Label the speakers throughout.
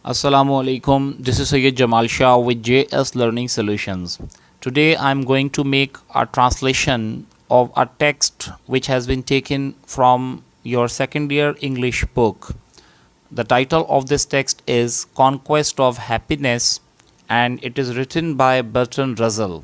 Speaker 1: Assalamu alaikum. This is Sayyid Jamal Shah with JS Learning Solutions. Today I'm going to make a translation of a text which has been taken from your second year English book. The title of this text is Conquest of Happiness and it is written by Bertrand Russell.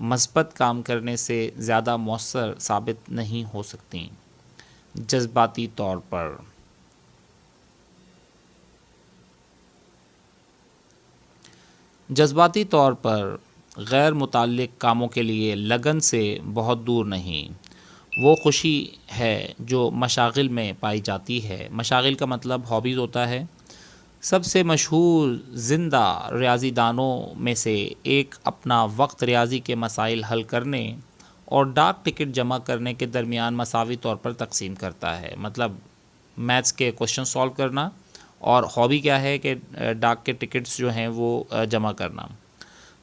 Speaker 1: مثبت کام کرنے سے زیادہ مؤثر ثابت نہیں ہو سکتیں۔ جذباتی طور پر جذباتی طور پر غیر متعلق کاموں کے لیے لگن سے بہت دور نہیں۔ وہ خوشی ہے جو مشاغل میں پائی جاتی ہے۔ مشاغل کا مطلب ہابیز ہوتا ہے۔ سب سے مشہور زندہ ریاضی دانوں میں سے ایک اپنا وقت ریاضی کے مسائل حل کرنے اور ڈاک ٹکٹ جمع کرنے کے درمیان مساوی طور پر تقسیم کرتا ہے۔ مطلب میتھس کے کوشچن سالو کرنا، اور ہابی کیا ہے کہ ڈاک کے ٹکٹس جو ہیں وہ جمع کرنا۔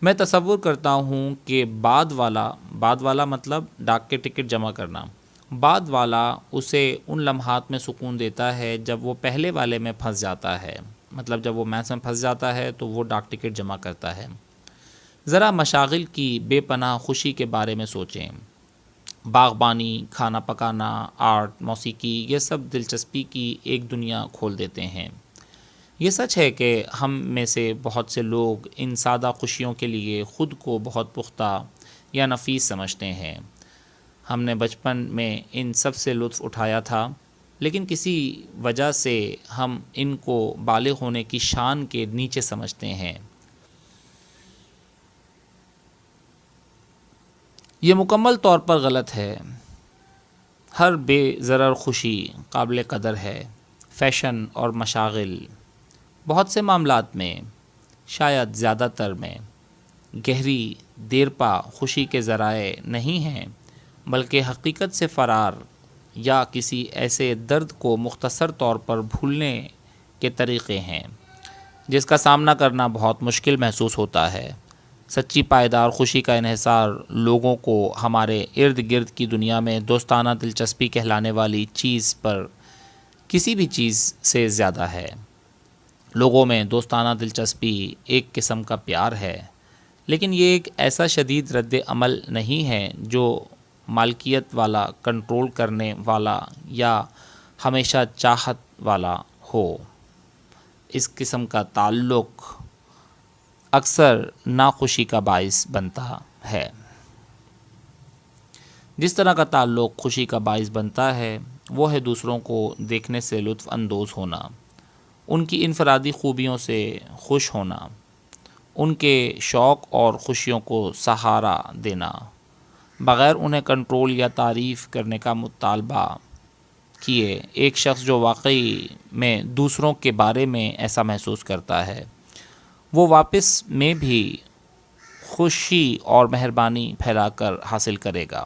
Speaker 1: میں تصور کرتا ہوں کہ بعد والا مطلب ڈاک کے ٹکٹ جمع کرنا، بعد والا اسے ان لمحات میں سکون دیتا ہے جب وہ پہلے والے میں پھنس جاتا ہے۔ مطلب جب وہ میتھس میں پھنس جاتا ہے تو وہ ڈاک ٹکٹ جمع کرتا ہے۔ ذرا مشاغل کی بے پناہ خوشی کے بارے میں سوچیں۔ باغبانی، کھانا پکانا، آرٹ، موسیقی، یہ سب دلچسپی کی ایک دنیا کھول دیتے ہیں۔ یہ سچ ہے کہ ہم میں سے بہت سے لوگ ان سادہ خوشیوں کے لیے خود کو بہت پختہ یا نفیس سمجھتے ہیں۔ ہم نے بچپن میں ان سب سے لطف اٹھایا تھا، لیکن کسی وجہ سے ہم ان کو بالغ ہونے کی شان کے نیچے سمجھتے ہیں۔ یہ مکمل طور پر غلط ہے۔ ہر بے ضرر خوشی قابل قدر ہے۔ فیشن اور مشاغل بہت سے معاملات میں، شاید زیادہ تر میں، گہری دیرپا خوشی کے ذرائع نہیں ہیں، بلکہ حقیقت سے فرار یا کسی ایسے درد کو مختصر طور پر بھولنے کے طریقے ہیں جس کا سامنا کرنا بہت مشکل محسوس ہوتا ہے۔ سچی پائیدار خوشی کا انحصار لوگوں کو ہمارے ارد گرد کی دنیا میں دوستانہ دلچسپی کہلانے والی چیز پر کسی بھی چیز سے زیادہ ہے۔ لوگوں میں دوستانہ دلچسپی ایک قسم کا پیار ہے، لیکن یہ ایک ایسا شدید رد عمل نہیں ہے جو مالکیت والا، کنٹرول کرنے والا یا ہمیشہ چاہت والا ہو۔ اس قسم کا تعلق اکثر ناخوشی کا باعث بنتا ہے۔ جس طرح کا تعلق خوشی کا باعث بنتا ہے وہ ہے دوسروں کو دیکھنے سے لطف اندوز ہونا، ان کی انفرادی خوبیوں سے خوش ہونا، ان کے شوق اور خوشیوں کو سہارا دینا، بغیر انہیں کنٹرول یا تعریف کرنے کا مطالبہ کیے۔ ایک شخص جو واقعی میں دوسروں کے بارے میں ایسا محسوس کرتا ہے، وہ واپس میں بھی خوشی اور مہربانی پھیلا کر حاصل کرے گا،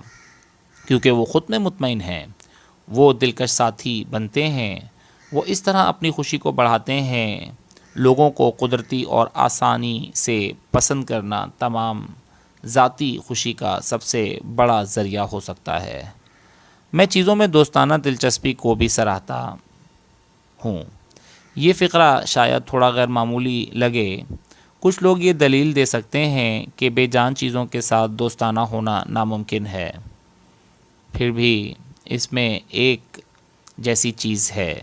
Speaker 1: کیونکہ وہ خود میں مطمئن ہیں۔ وہ دلکش ساتھی بنتے ہیں، وہ اس طرح اپنی خوشی کو بڑھاتے ہیں۔ لوگوں کو قدرتی اور آسانی سے پسند کرنا تمام ذاتی خوشی کا سب سے بڑا ذریعہ ہو سکتا ہے۔ میں چیزوں میں دوستانہ دلچسپی کو بھی سراہتا ہوں۔ یہ فقرہ شاید تھوڑا غیر معمولی لگے۔ کچھ لوگ یہ دلیل دے سکتے ہیں کہ بے جان چیزوں کے ساتھ دوستانہ ہونا ناممکن ہے۔ پھر بھی اس میں ایک جیسی چیز ہے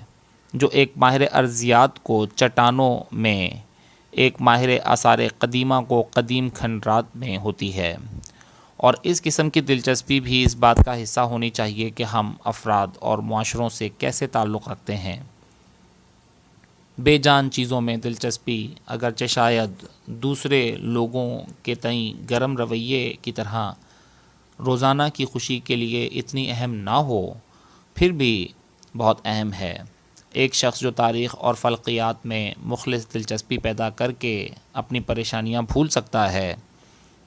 Speaker 1: جو ایک ماہر ارضیات کو چٹانوں میں، ایک ماہر آثار قدیمہ کو قدیم کھنڈرات میں ہوتی ہے، اور اس قسم کی دلچسپی بھی اس بات کا حصہ ہونی چاہیے کہ ہم افراد اور معاشروں سے کیسے تعلق رکھتے ہیں۔ بے جان چیزوں میں دلچسپی اگرچہ شاید دوسرے لوگوں کے تئیں گرم رویے کی طرح روزانہ کی خوشی کے لیے اتنی اہم نہ ہو، پھر بھی بہت اہم ہے۔ ایک شخص جو تاریخ اور فلکیات میں مخلص دلچسپی پیدا کر کے اپنی پریشانیاں بھول سکتا ہے،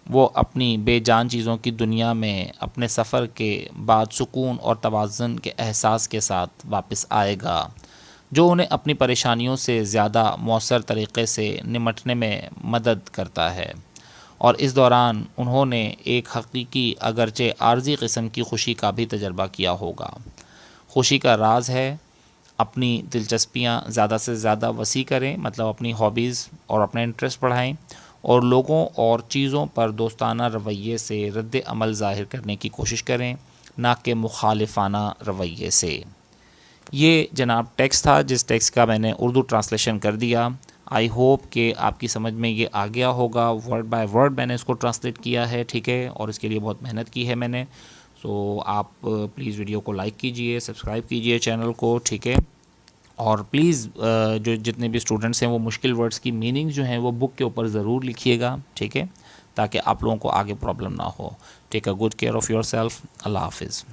Speaker 1: وہ اپنی بے جان چیزوں کی دنیا میں اپنے سفر کے بعد سکون اور توازن کے احساس کے ساتھ واپس آئے گا، جو انہیں اپنی پریشانیوں سے زیادہ مؤثر طریقے سے نمٹنے میں مدد کرتا ہے، اور اس دوران انہوں نے ایک حقیقی اگرچہ عارضی قسم کی خوشی کا بھی تجربہ کیا ہوگا۔ خوشی کا راز ہے اپنی دلچسپیاں زیادہ سے زیادہ وسیع کریں، مطلب اپنی ہابیز اور اپنے انٹرسٹ بڑھائیں، اور لوگوں اور چیزوں پر دوستانہ رویے سے رد عمل ظاہر کرنے کی کوشش کریں، نہ کہ مخالفانہ رویے سے۔ یہ جناب ٹیکسٹ تھا جس ٹیکسٹ کا میں نے اردو ٹرانسلیشن کر دیا۔ آئی ہوپ کہ آپ کی سمجھ میں یہ آ گیا ہوگا. ورڈ بائی ورڈ میں نے اس کو ٹرانسلیٹ کیا ہے, ٹھیک ہے, اور اس کے لیے بہت محنت کی ہے میں نے. سو آپ پلیز ویڈیو کو لائک کیجئے, سبسکرائب کیجئے چینل کو, ٹھیک ہے, اور پلیز جو جتنے بھی اسٹوڈنٹس ہیں وہ مشکل ورڈز کی میننگ جو ہیں وہ بک کے اوپر ضرور لکھیے گا, ٹھیک ہے, تاکہ آپ لوگوں کو آگے پرابلم نہ ہو. Take a good care of yourself. اللہ حافظ.